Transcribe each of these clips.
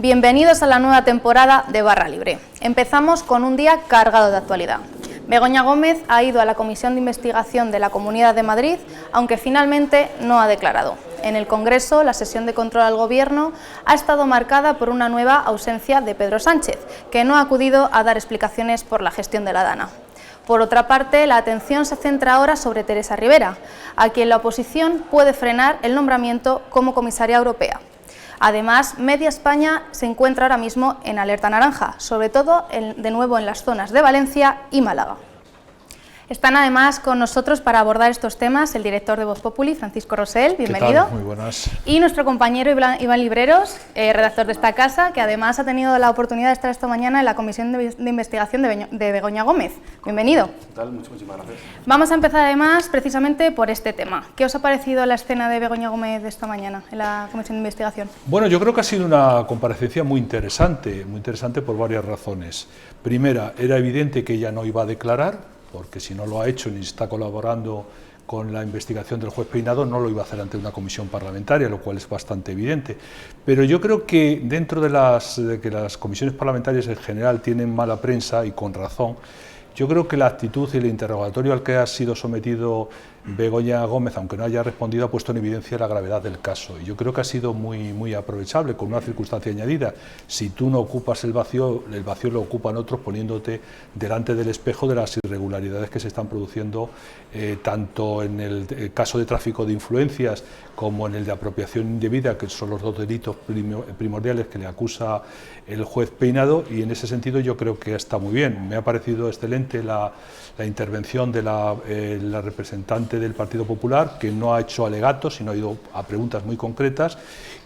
Bienvenidos a la nueva temporada de Barra Libre. Empezamos con un día cargado de actualidad. Begoña Gómez ha ido a la Comisión de Investigación de la Comunidad de Madrid, aunque finalmente no ha declarado. En el Congreso, la sesión de control al Gobierno ha estado marcada por una nueva ausencia de Pedro Sánchez, que no ha acudido a dar explicaciones por la gestión de la Dana. Por otra parte, la atención se centra ahora sobre Teresa Rivera, a quien la oposición puede frenar el nombramiento como comisaria europea. Además, media España se encuentra ahora mismo en alerta naranja, sobre todo de nuevo en las zonas de Valencia y Málaga. Están además con nosotros para abordar estos temas el director de Voz Populi, Francisco Rosell, bienvenido. ¿Qué tal? Muy buenas. Y nuestro compañero Iván Libreros, redactor de esta casa, que además ha tenido la oportunidad de estar esta mañana en la Comisión de Investigación de Begoña Gómez. Bienvenido. ¿Qué tal? Muchísimas gracias. Vamos a empezar además precisamente por este tema. ¿Qué os ha parecido la escena de Begoña Gómez de esta mañana en la Comisión de Investigación? Bueno, yo creo que ha sido una comparecencia muy interesante por varias razones. Primera, era evidente que ella no iba a declarar, porque si no lo ha hecho ni está colaborando con la investigación del juez Peinado, no lo iba a hacer ante una comisión parlamentaria, lo cual es bastante evidente. Pero yo creo que dentro de que las comisiones parlamentarias en general tienen mala prensa, y con razón, yo creo que la actitud y el interrogatorio al que ha sido sometido Begoña Gómez, aunque no haya respondido, ha puesto en evidencia la gravedad del caso. Y yo creo que ha sido muy aprovechable, con una circunstancia añadida. Si tú no ocupas el vacío lo ocupan otros, poniéndote delante del espejo de las irregularidades que se están produciendo, tanto en el caso de tráfico de influencias como en el de apropiación indebida, que son los dos delitos primordiales que le acusa el juez Peinado, y en ese sentido yo creo que está muy bien. Me ha parecido excelente la intervención de la representante del Partido Popular, que no ha hecho alegatos, sino ha ido a preguntas muy concretas,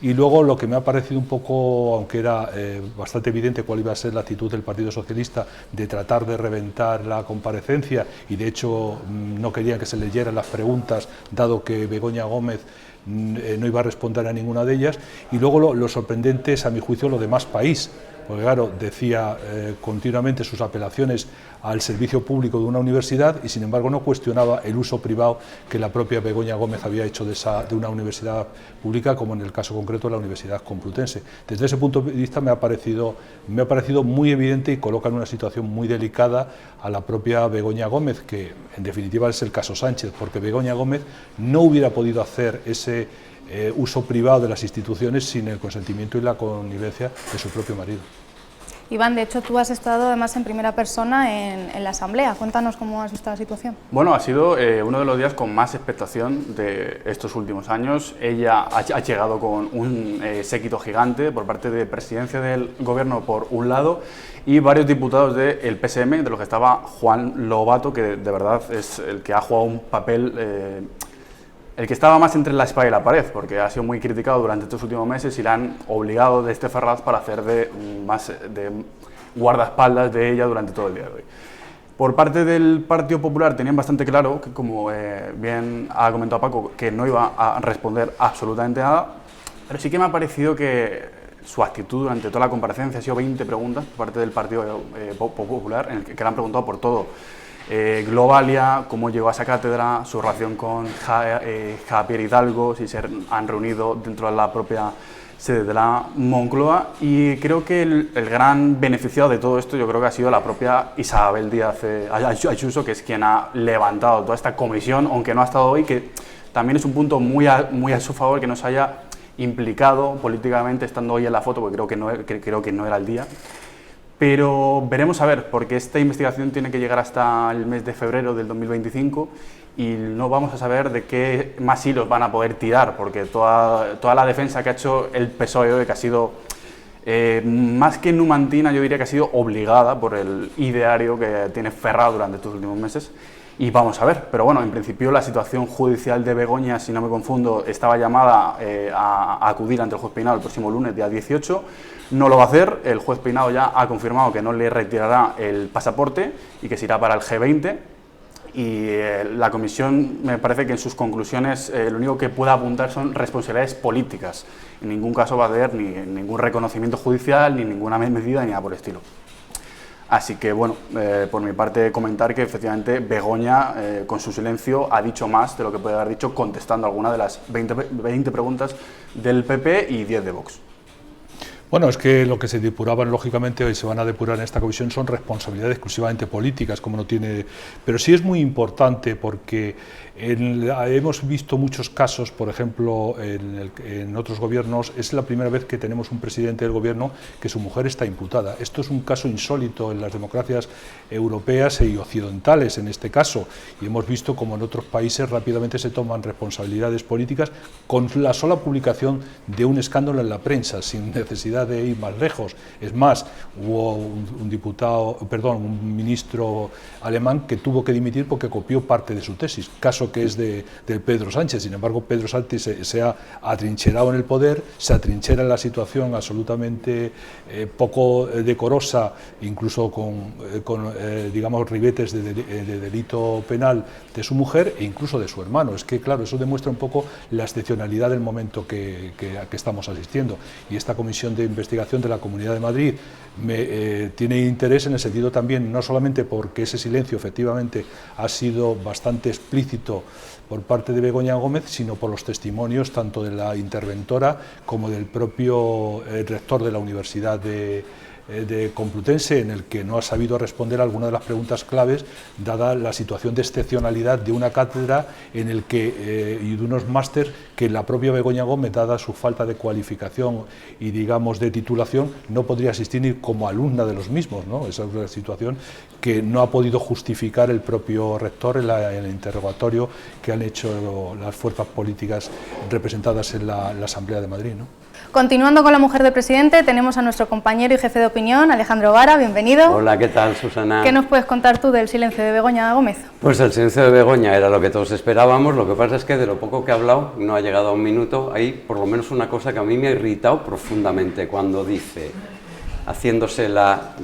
y luego lo que me ha parecido un poco, aunque era bastante evidente cuál iba a ser la actitud del Partido Socialista de tratar de reventar la comparecencia, y de hecho no querían que se leyeran las preguntas, dado que Begoña Gómez no iba a responder a ninguna de ellas, y luego lo sorprendente es, a mi juicio, lo de Más País, porque claro, decía continuamente sus apelaciones al servicio público de una universidad, y sin embargo no cuestionaba el uso privado que la propia Begoña Gómez había hecho de una universidad pública, como en el caso concreto de la Universidad Complutense. Desde ese punto de vista me ha parecido muy evidente, y coloca en una situación muy delicada a la propia Begoña Gómez, que en definitiva es el caso Sánchez, porque Begoña Gómez no hubiera podido hacer ese uso privado de las instituciones sin el consentimiento y la connivencia de su propio marido. Iván, de hecho tú has estado además en primera persona en la Asamblea. Cuéntanos cómo has visto la situación. Bueno, ha sido uno de los días con más expectación de estos últimos años. Ella ha llegado con un séquito gigante por parte de Presidencia del Gobierno por un lado, y varios diputados del PSM, de los que estaba Juan Lobato, que de verdad es el que ha jugado un papel... el que estaba más entre la espada y la pared, porque ha sido muy criticado durante estos últimos meses y le han obligado de este Ferraz para hacer de guardaespaldas de ella durante todo el día de hoy. Por parte del Partido Popular tenían bastante claro, que como bien ha comentado Paco, que no iba a responder absolutamente nada, pero sí que me ha parecido que su actitud durante toda la comparecencia, ha sido 20 preguntas por parte del Partido Popular, en el que le han preguntado por todo. Globalia, cómo llegó a esa cátedra, su relación con Javier Hidalgo, si se han reunido dentro de la propia sede de la Moncloa, y creo que el gran beneficiado de todo esto yo creo que ha sido la propia Isabel Díaz Ayuso, que es quien ha levantado toda esta comisión, aunque no ha estado hoy, que también es un punto muy a su favor que no se haya implicado políticamente estando hoy en la foto, porque creo que no era el día. Pero veremos a ver, porque esta investigación tiene que llegar hasta el mes de febrero del 2025 y no vamos a saber de qué más hilos van a poder tirar, porque toda la defensa que ha hecho el PSOE, que ha sido más que numantina, yo diría que ha sido obligada por el ideario que tiene Ferraz durante estos últimos meses. Y vamos a ver, pero bueno, en principio la situación judicial de Begoña, si no me confundo, estaba llamada a acudir ante el juez Peinado el próximo lunes, día 18, no lo va a hacer. El juez Peinado ya ha confirmado que no le retirará el pasaporte y que se irá para el G20, y la comisión me parece que en sus conclusiones lo único que pueda apuntar son responsabilidades políticas. En ningún caso va a haber ni ningún reconocimiento judicial, ni ninguna medida, ni nada por el estilo. Así que, bueno, por mi parte comentar que efectivamente Begoña, con su silencio, ha dicho más de lo que puede haber dicho contestando alguna de las 20 preguntas del PP y 10 de Vox. Bueno, es que lo que se depuraban, lógicamente, y se van a depurar en esta comisión son responsabilidades exclusivamente políticas, como no tiene... Pero sí es muy importante porque hemos visto muchos casos, por ejemplo, en otros gobiernos, es la primera vez que tenemos un presidente del gobierno que su mujer está imputada. Esto es un caso insólito en las democracias europeas y occidentales, en este caso, y hemos visto como en otros países rápidamente se toman responsabilidades políticas con la sola publicación de un escándalo en la prensa, sin necesidad de ir más lejos. Es más, hubo un ministro alemán que tuvo que dimitir porque copió parte de su tesis, caso que es de Pedro Sánchez. Sin embargo, Pedro Sánchez se ha atrincherado en el poder, se atrinchera en la situación absolutamente poco decorosa, incluso con digamos, ribetes de delito penal de su mujer e incluso de su hermano. Es que, claro, eso demuestra un poco la excepcionalidad del momento que estamos asistiendo. Y esta comisión de investigación de la Comunidad de Madrid tiene interés en el sentido también, no solamente porque ese silencio efectivamente ha sido bastante explícito por parte de Begoña Gómez, sino por los testimonios tanto de la interventora como del propio rector de la Universidad de Complutense, en el que no ha sabido responder a algunas de las preguntas claves, dada la situación de excepcionalidad de una cátedra en el que, y de unos máster que la propia Begoña Gómez, dada su falta de cualificación y, digamos, de titulación, no podría asistir ni como alumna de los mismos, ¿no? Esa es una situación que no ha podido justificar el propio rector en el interrogatorio que han hecho las fuerzas políticas representadas en la Asamblea de Madrid, ¿no? Continuando con la mujer del presidente, tenemos a nuestro compañero y jefe de opinión, Alejandro Vara, bienvenido. Hola, ¿qué tal, Susana? ¿Qué nos puedes contar tú del silencio de Begoña Gómez? Pues el silencio de Begoña era lo que todos esperábamos, lo que pasa es que de lo poco que ha hablado, no ha llegado a un minuto, hay por lo menos una cosa que a mí me ha irritado profundamente cuando dice,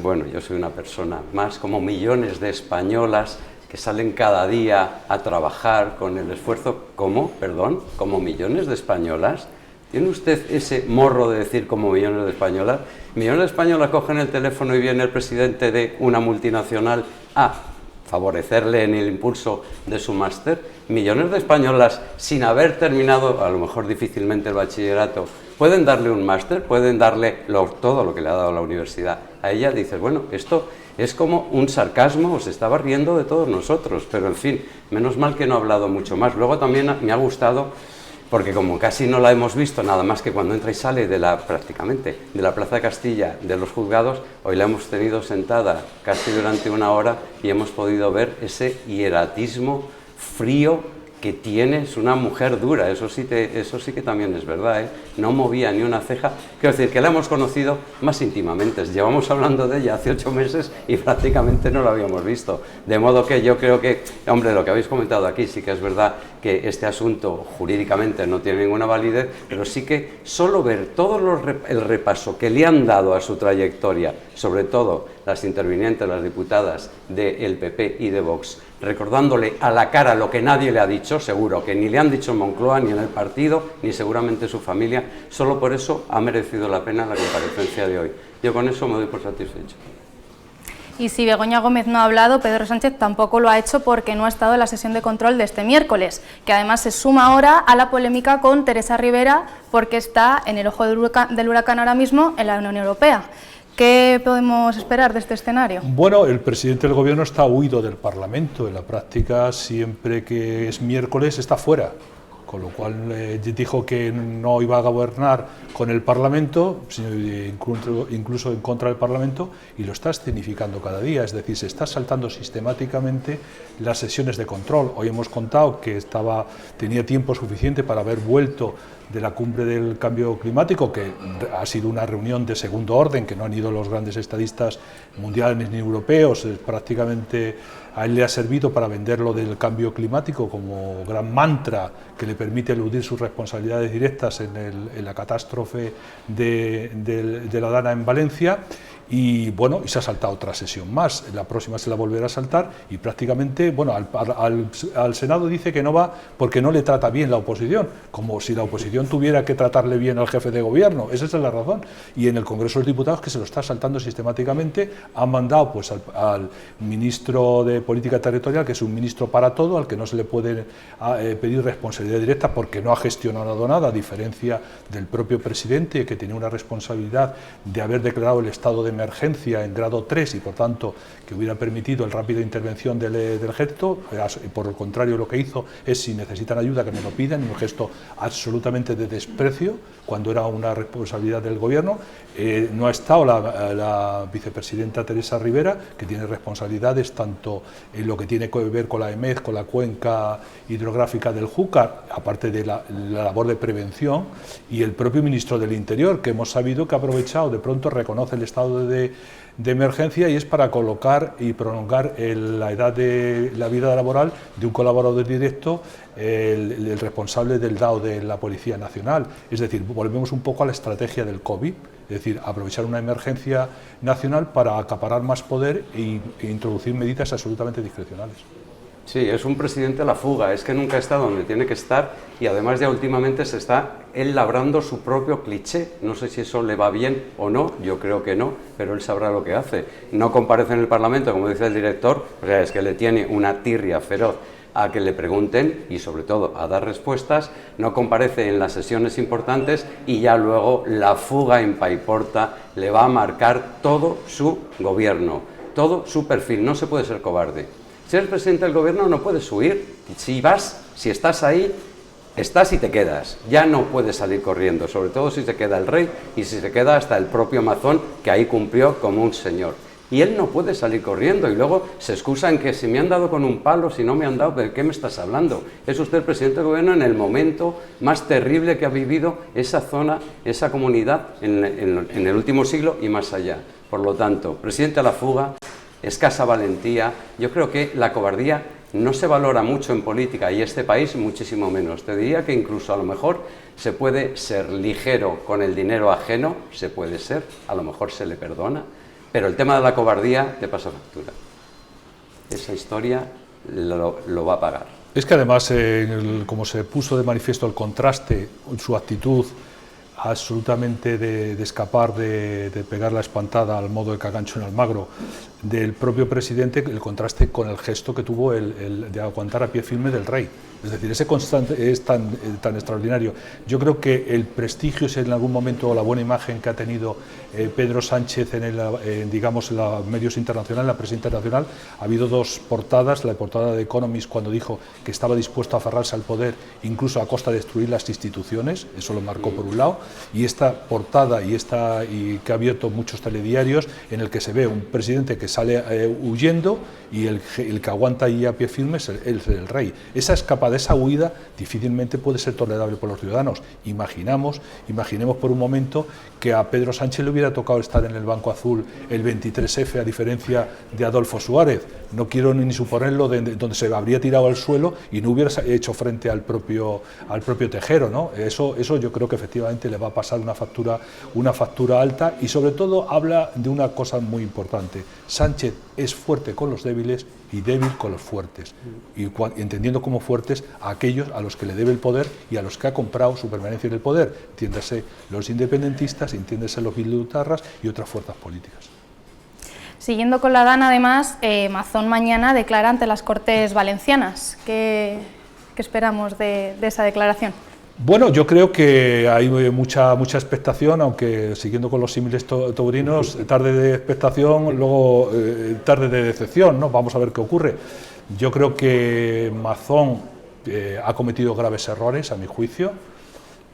bueno, yo soy una persona más, como millones de españolas que salen cada día a trabajar con el esfuerzo, ¿cómo? Perdón, ¿como millones de españolas? ¿Tiene usted ese morro de decir como millones de españolas? Millones de españolas cogen el teléfono y viene el presidente de una multinacional a favorecerle en el impulso de su máster. Millones de españolas sin haber terminado, a lo mejor difícilmente el bachillerato, pueden darle un máster, pueden darle todo lo que le ha dado la universidad. A ella dices, bueno, esto es como un sarcasmo, se estaba riendo de todos nosotros, pero en fin, menos mal que no ha hablado mucho más. Luego también me ha gustado, porque como casi no la hemos visto, nada más que cuando entra y sale prácticamente de la Plaza de Castilla, de los juzgados, hoy la hemos tenido sentada casi durante una hora y hemos podido ver ese hieratismo frío que tiene. Es una mujer dura, eso sí que también es verdad, ¿eh? No movía ni una ceja. Quiero decir que la hemos conocido más íntimamente, llevamos hablando de ella hace 8 meses y prácticamente no la habíamos visto, de modo que yo creo que, hombre, lo que habéis comentado aquí sí que es verdad que este asunto jurídicamente no tiene ninguna validez, pero sí que solo ver el repaso que le han dado a su trayectoria, sobre todo las intervinientes, las diputadas del PP y de Vox, recordándole a la cara lo que nadie le ha dicho, seguro que ni le han dicho en Moncloa, ni en el partido, ni seguramente su familia, solo por eso ha merecido la pena la comparecencia de hoy. Yo con eso me doy por satisfecho. Y si Begoña Gómez no ha hablado, Pedro Sánchez tampoco lo ha hecho porque no ha estado en la sesión de control de este miércoles, que además se suma ahora a la polémica con Teresa Rivera porque está en el ojo del huracán ahora mismo en la Unión Europea. ¿Qué podemos esperar de este escenario? Bueno, el presidente del gobierno está huido del Parlamento. En la práctica, siempre que es miércoles está fuera, con lo cual dijo que no iba a gobernar con el Parlamento, sino incluso en contra del Parlamento, y lo está escenificando cada día, es decir, se está saltando sistemáticamente las sesiones de control. Hoy hemos contado que tenía tiempo suficiente para haber vuelto de la cumbre del cambio climático, que ha sido una reunión de segundo orden, que no han ido los grandes estadistas mundiales ni europeos, prácticamente a él le ha servido para vender lo del cambio climático como gran mantra que le permite eludir sus responsabilidades directas en la catástrofe de la Dana en Valencia. y bueno, y se ha saltado otra sesión más, la próxima se la volverá a saltar y prácticamente, bueno, al Senado dice que no va porque no le trata bien la oposición, como si la oposición tuviera que tratarle bien al jefe de gobierno, esa es la razón, y en el Congreso de los Diputados, que se lo está saltando sistemáticamente, han mandado pues al ministro de Política Territorial, que es un ministro para todo, al que no se le puede pedir responsabilidad directa porque no ha gestionado nada, a diferencia del propio presidente, que tenía una responsabilidad de haber declarado el estado de emergencia en grado 3 y por tanto que hubiera permitido el rápida intervención del ejército. Por el contrario, lo que hizo es, si necesitan ayuda que me lo pidan, un gesto absolutamente de desprecio cuando era una responsabilidad del gobierno. No ha estado la vicepresidenta Teresa Rivera, que tiene responsabilidades tanto en lo que tiene que ver con la EMED, con la cuenca hidrográfica del Júcar, aparte de la labor de prevención, y el propio ministro del Interior, que hemos sabido que ha aprovechado, de pronto reconoce el estado de emergencia y es para colocar y prolongar la vida laboral de un colaborador directo, el responsable del DAO de la Policía Nacional. Es decir, volvemos un poco a la estrategia del COVID, es decir, aprovechar una emergencia nacional para acaparar más poder e introducir medidas absolutamente discrecionales. Sí, es un presidente a la fuga, es que nunca está donde tiene que estar y además ya últimamente se está él labrando su propio cliché. No sé si eso le va bien o no, yo creo que no, pero él sabrá lo que hace. No comparece en el Parlamento, como dice el director, o sea, es que le tiene una tirria feroz a que le pregunten y sobre todo a dar respuestas, no comparece en las sesiones importantes y ya luego la fuga en Paiporta le va a marcar todo su gobierno, todo su perfil. No se puede ser cobarde. Si eres presidente del gobierno no puedes huir, si estás ahí, estás y te quedas, ya no puedes salir corriendo, sobre todo si se queda el rey y si se queda hasta el propio Mazón, que ahí cumplió como un señor. Y él no puede salir corriendo y luego se excusa en que si me han dado con un palo, si no me han dado, ¿de qué me estás hablando? Es usted el presidente del gobierno en el momento más terrible que ha vivido esa zona, esa comunidad en el último siglo y más allá. Por lo tanto, presidente a la fuga, escasa valentía. Yo creo que la cobardía no se valora mucho en política y este país muchísimo menos. Te diría que incluso a lo mejor se puede ser ligero con el dinero ajeno, se puede ser, a lo mejor se le perdona, pero el tema de la cobardía te pasa factura. Esa historia lo va a pagar. Es que además, como se puso de manifiesto el contraste, su actitud absolutamente de escapar, de pegar la espantada al modo de Cagancho en Almagro, del propio presidente, el contraste con el gesto que tuvo de aguantar a pie firme del rey. Es decir, ese constante es tan extraordinario. Yo creo que el prestigio es en algún momento la buena imagen que ha tenido Pedro Sánchez en los medios internacionales, en la prensa internacional. Ha habido dos portadas, la portada de Economist cuando dijo que estaba dispuesto a aferrarse al poder incluso a costa de destruir las instituciones, eso lo marcó por un lado, y esta portada y que ha abierto muchos telediarios en el que se ve un presidente que sale huyendo y el que aguanta ahí a pie firme es el rey. Esa escapada, esa huida difícilmente puede ser tolerable por los ciudadanos. Imaginemos por un momento que a Pedro Sánchez le hubiera tocado estar en el Banco Azul el 23F a diferencia de Adolfo Suárez. No quiero ni suponerlo, donde se habría tirado al suelo y no hubiera hecho frente al propio Tejero, ¿no? Eso yo creo que efectivamente le va a pasar una factura alta y sobre todo habla de una cosa muy importante. Sánchez es fuerte con los débiles y débil con los fuertes, y entendiendo como fuertes a aquellos a los que le debe el poder y a los que ha comprado su permanencia en el poder, entiéndase los independentistas, entiéndase los bildutarras y otras fuerzas políticas. Siguiendo con la DAN, además, Mazón mañana declara ante las Cortes Valencianas. ¿Qué esperamos de esa declaración? Bueno, yo creo que hay mucha expectación, aunque siguiendo con los símiles taurinos, tarde de expectación, luego tarde de decepción, ¿no? Vamos a ver qué ocurre. Yo creo que Mazón ha cometido graves errores, a mi juicio,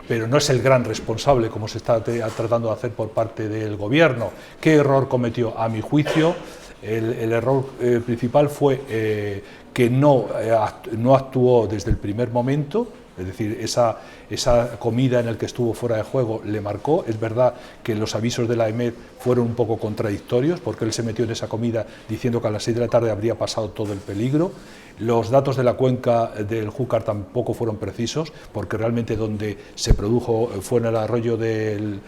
pero no es el gran responsable, como se está tratando de hacer por parte del Gobierno. ¿Qué error cometió? A mi juicio, el error principal fue que no actuó desde el primer momento. Es decir, esa comida en la que estuvo fuera de juego le marcó. Es verdad que los avisos de la EMED fueron un poco contradictorios, porque él se metió en esa comida diciendo que a las 6 de la tarde habría pasado todo el peligro. Los datos de la cuenca del Júcar tampoco fueron precisos, porque realmente donde se produjo fue en el arroyo del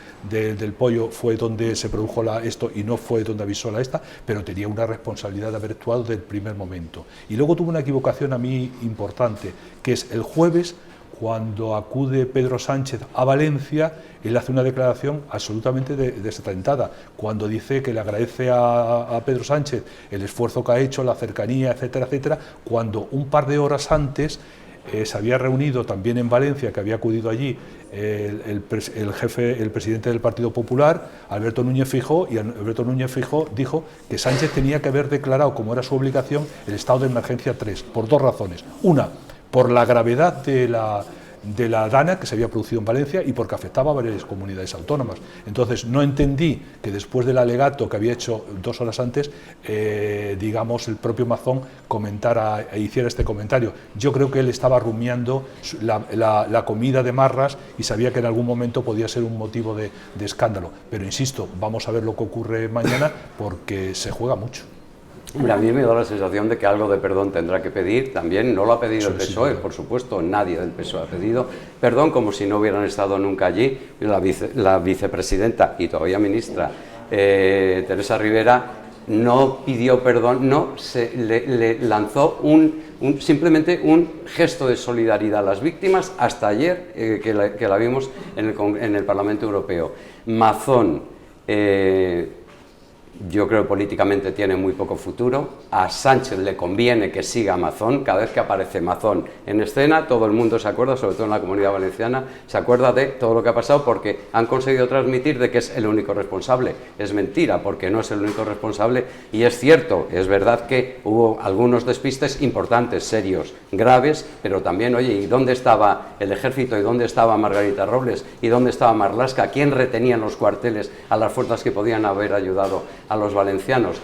Pollo, fue donde se produjo esto y no fue donde avisó la esta, pero tenía una responsabilidad de haber actuado desde el primer momento. Y luego tuvo una equivocación a mí importante, que es el jueves, cuando acude Pedro Sánchez a Valencia, él hace una declaración absolutamente desatentada, cuando dice que le agradece a Pedro Sánchez el esfuerzo que ha hecho, la cercanía, etcétera, etcétera, cuando un par de horas antes se había reunido también en Valencia, que había acudido allí el presidente del Partido Popular, Alberto Núñez Feijóo, y Alberto Núñez Feijóo dijo que Sánchez tenía que haber declarado, como era su obligación, el estado de emergencia 3, por dos razones. Una, por la gravedad de la dana que se había producido en Valencia y porque afectaba a varias comunidades autónomas. Entonces no entendí que después del alegato que había hecho 2 horas antes, digamos, el propio Mazón hiciera este comentario. Yo creo que él estaba rumiando la comida de marras y sabía que en algún momento podía ser un motivo de escándalo. Pero insisto, vamos a ver lo que ocurre mañana, porque se juega mucho. Hombre, a mí me da la sensación de que algo de perdón tendrá que pedir. También no lo ha pedido el PSOE, por supuesto, nadie del PSOE ha pedido perdón, como si no hubieran estado nunca allí. La vicepresidenta y todavía ministra Teresa Rivera no pidió perdón, le lanzó simplemente un gesto de solidaridad a las víctimas hasta ayer, que la vimos en el Parlamento Europeo. Mazón, yo creo que políticamente tiene muy poco futuro. A Sánchez le conviene que siga Mazón. Cada vez que aparece Mazón en escena, todo el mundo se acuerda, sobre todo en la Comunidad Valenciana, se acuerda de todo lo que ha pasado, porque han conseguido transmitir de que es el único responsable. Es mentira, porque no es el único responsable, y es cierto, es verdad que hubo algunos despistes importantes, serios, graves, pero también, oye, ¿y dónde estaba el ejército? ¿Y dónde estaba Margarita Robles? ¿Y dónde estaba Marlaska? ¿Quién retenía en los cuarteles a las fuerzas que podían haber ayudado a los valencianos?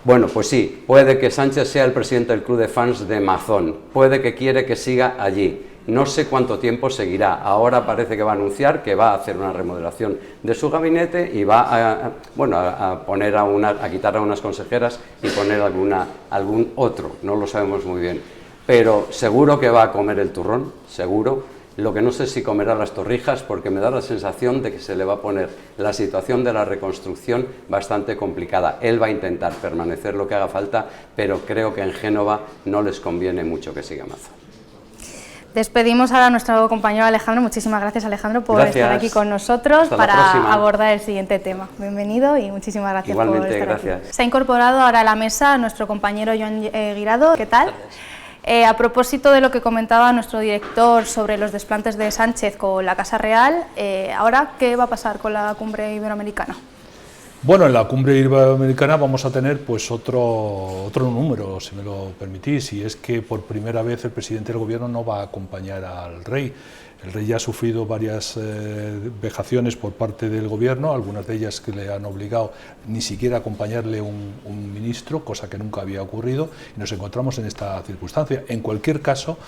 Bueno, pues sí, puede que Sánchez sea el presidente del club de fans de Mazón, puede que quiere que siga allí, no sé cuánto tiempo seguirá. Ahora parece que va a anunciar que va a hacer una remodelación de su gabinete y va a quitar a unas consejeras y poner algún otro, no lo sabemos muy bien, pero seguro que va a comer el turrón, seguro. Lo que no sé si comerá las torrijas, porque me da la sensación de que se le va a poner la situación de la reconstrucción bastante complicada. Él va a intentar permanecer lo que haga falta, pero creo que en Génova no les conviene mucho que siga Mazón. Despedimos ahora a nuestro compañero Alejandro. Muchísimas gracias, Alejandro, por estar aquí con nosotros para abordar el siguiente tema. Bienvenido y muchísimas gracias. Igualmente, por estar gracias. aquí. Se ha incorporado ahora a la mesa nuestro compañero Joan Guirado. ¿Qué tal? A propósito de lo que comentaba nuestro director sobre los desplantes de Sánchez con la Casa Real, ahora, ¿qué va a pasar con la cumbre iberoamericana? Bueno, en la cumbre iberoamericana vamos a tener pues otro número, si me lo permitís, y es que por primera vez el presidente del gobierno no va a acompañar al rey. El rey ya ha sufrido varias vejaciones por parte del gobierno, algunas de ellas que le han obligado ni siquiera a acompañarle un ministro, cosa que nunca había ocurrido, y nos encontramos en esta circunstancia. En cualquier caso,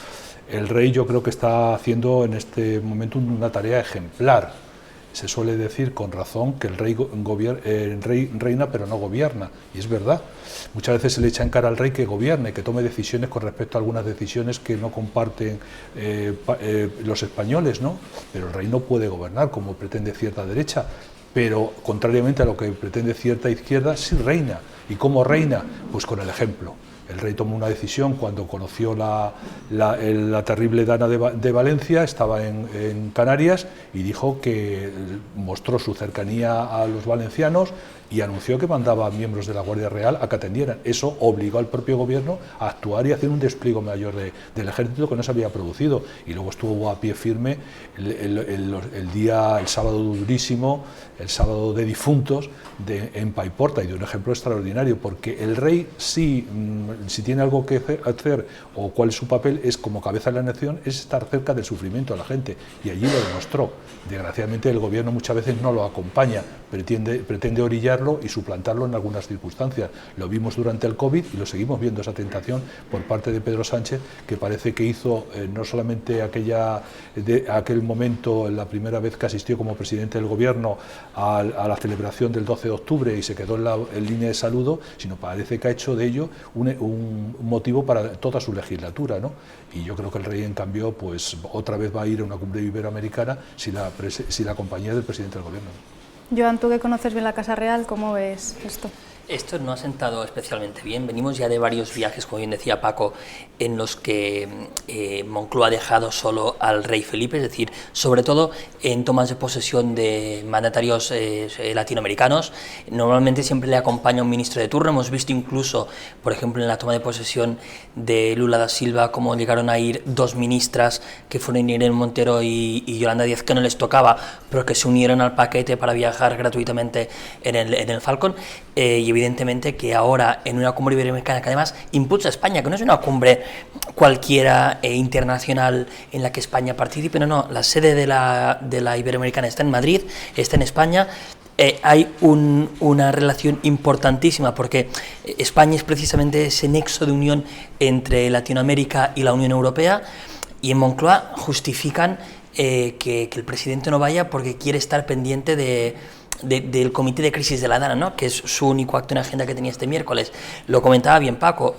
el rey yo creo que está haciendo en este momento una tarea ejemplar. Se suele decir con razón que el rey reina pero no gobierna, y es verdad. Muchas veces se le echa en cara al rey que gobierne, que tome decisiones con respecto a algunas decisiones que no comparten los españoles, ¿no? Pero el rey no puede gobernar como pretende cierta derecha, pero contrariamente a lo que pretende cierta izquierda, sí reina. ¿Y cómo reina? Pues con el ejemplo. El rey tomó una decisión cuando conoció la terrible dana de Valencia, estaba en Canarias, y dijo que mostró su cercanía a los valencianos y anunció que mandaba a miembros de la Guardia Real a que atendieran. Eso obligó al propio gobierno a actuar y a hacer un despliegue mayor del ejército que no se había producido. Y luego estuvo a pie firme el sábado durísimo, el sábado de difuntos en Paiporta, y de un ejemplo extraordinario, porque el rey sí si tiene algo que hacer o cuál es su papel, es como cabeza de la nación, es estar cerca del sufrimiento de la gente, y allí lo demostró. Desgraciadamente el gobierno muchas veces no lo acompaña, pretende orillarlo y suplantarlo en algunas circunstancias. Lo vimos durante el COVID y lo seguimos viendo, esa tentación por parte de Pedro Sánchez, que parece que hizo no solamente aquel momento, la primera vez que asistió como presidente del gobierno a la celebración del 12 de octubre y se quedó en línea de saludo, sino parece que ha hecho de ello un motivo para toda su legislatura, ¿no? Y yo creo que el rey, en cambio, pues otra vez va a ir a una cumbre iberoamericana si la compañía del presidente del gobierno. Joan, tú que conoces bien la Casa Real, ¿cómo ves esto? Esto no ha sentado especialmente bien. Venimos ya de varios viajes, como bien decía Paco, en los que Moncloa ha dejado solo al rey Felipe, es decir, sobre todo en tomas de posesión de mandatarios latinoamericanos. Normalmente siempre le acompaña un ministro de turno. Hemos visto incluso, por ejemplo, en la toma de posesión de Lula da Silva, cómo llegaron a ir dos ministras, que fueron Irene Montero y Yolanda Díaz, que no les tocaba, pero que se unieron al paquete para viajar gratuitamente en el Falcon. Y evidentemente que ahora en una cumbre iberoamericana que además impulsa a España, que no es una cumbre cualquiera internacional en la que España participe, no, la sede de la iberoamericana está en Madrid, está en España. Hay una relación importantísima porque España es precisamente ese nexo de unión entre Latinoamérica y la Unión Europea, y en Moncloa justifican que el presidente no vaya porque quiere estar pendiente del Comité de Crisis de la Dana, ¿no?, que es su único acto en agenda que tenía este miércoles. Lo comentaba bien Paco,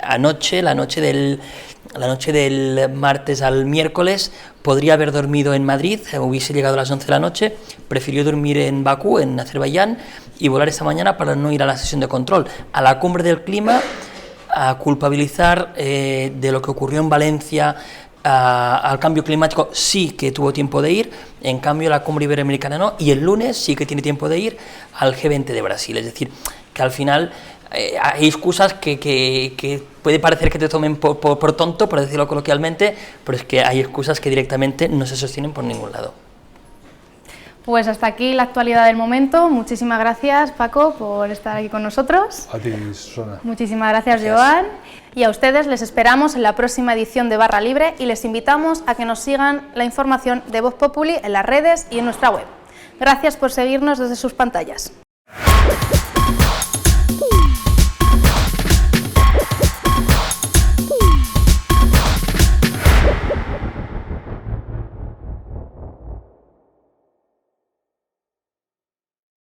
anoche, la noche del martes al miércoles, podría haber dormido en Madrid, hubiese llegado a las 11 de la noche, prefirió dormir en Bakú, en Azerbaiyán, y volar esta mañana para no ir a la sesión de control, a la cumbre del clima, a culpabilizar de lo que ocurrió en Valencia, al cambio climático. Sí que tuvo tiempo de ir, en cambio la cumbre iberoamericana no, y el lunes sí que tiene tiempo de ir al G20 de Brasil. Es decir, que al final hay excusas que puede parecer que te tomen por tonto, por decirlo coloquialmente, pero es que hay excusas que directamente no se sostienen por ningún lado. Pues hasta aquí la actualidad del momento. Muchísimas gracias, Paco, por estar aquí con nosotros. A ti, Susana. Muchísimas gracias, Joan. Y a ustedes les esperamos en la próxima edición de Barra Libre y les invitamos a que nos sigan la información de Voz Populi en las redes y en nuestra web. Gracias por seguirnos desde sus pantallas.